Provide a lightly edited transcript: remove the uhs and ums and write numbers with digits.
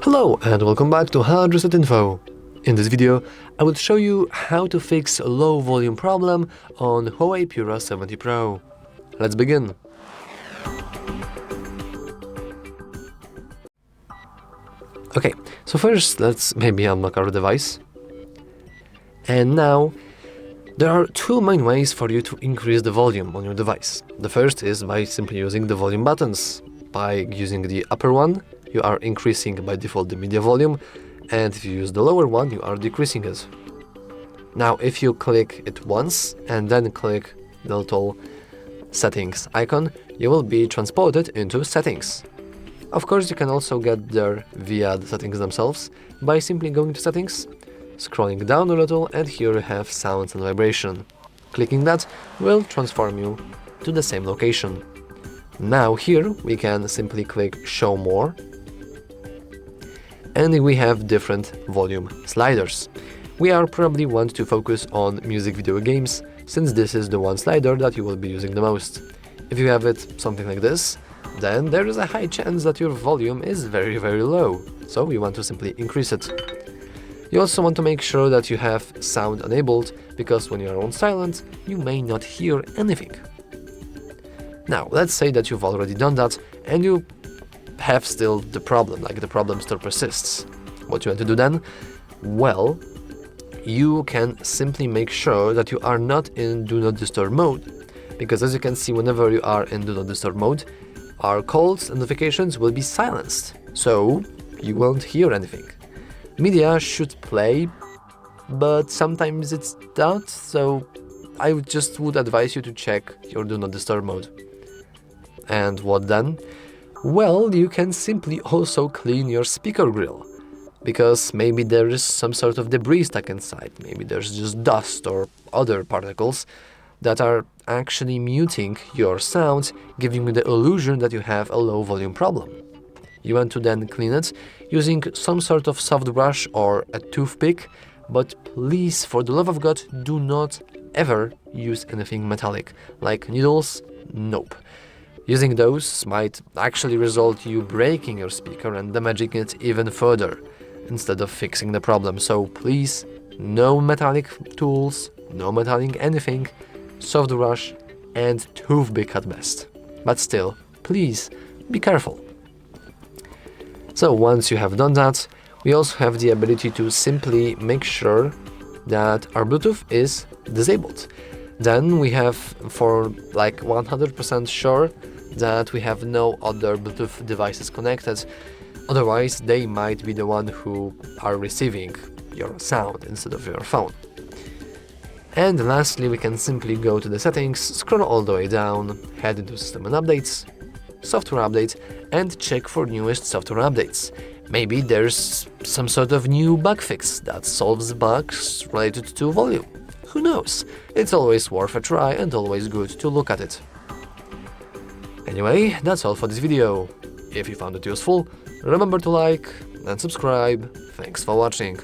Hello and welcome back to Hard Reset Info. In this video, I will show you how to fix a low volume problem on HUAWEI Pura 70 Pro. Let's begin. Okay, so first let's maybe unlock our device. And now, there are two main ways for you to increase the volume on your device. The first is by simply using the volume buttons. By using the upper one, you are increasing by default the media volume, and if you use the lower one, you are decreasing it. Now, if you click it once and then click the little settings icon, you will be transported into settings. Of course, you can also get there via the settings themselves by simply going to settings, scrolling down a little, and here you have sounds and vibration. Clicking that will transform you to the same location. Now here we can simply click show more, and we have different volume sliders. We are probably want to focus on music video games, since this is the one slider that you will be using the most. If you have it something like this, then there is a high chance that your volume is very low, so you want to simply increase it. You also want to make sure that you have sound enabled, because when you are on silent, you may not hear anything. Now, let's say that you've already done that and you have still the problem, like the problem still persists. What you want to do then? Well, you can simply make sure that you are not in Do Not Disturb mode, because as you can see, whenever you are in Do Not Disturb mode, our calls and notifications will be silenced, so you won't hear anything. Media should play, but sometimes it's not, so I would advise you to check your Do Not Disturb mode. And what then? Well, you can simply also clean your speaker grill, because maybe there is some sort of debris stuck inside, maybe there's just dust or other particles that are actually muting your sound, giving you the illusion that you have a low volume problem. You want to then clean it using some sort of soft brush or a toothpick, but please, for the love of God, do not ever use anything metallic, like needles. Nope. Using those might actually result you breaking your speaker and damaging it even further, instead of fixing the problem. So please, no metallic tools, no metallic anything, soft brush and toothpick at best. But still, please, be careful. So once you have done that, we also have the ability to simply make sure that our Bluetooth is disabled. Then we have, for like 100% sure, that we have no other Bluetooth devices connected, otherwise they might be the one who are receiving your sound instead of your phone. And lastly, we can simply go to the settings, scroll all the way down, head into System and Updates, Software Update, and check for newest software updates. Maybe there's some sort of new bug fix that solves bugs related to volume. Who knows? It's always worth a try and always good to look at it. Anyway, that's all for this video. If you found it useful, remember to like and subscribe. Thanks for watching.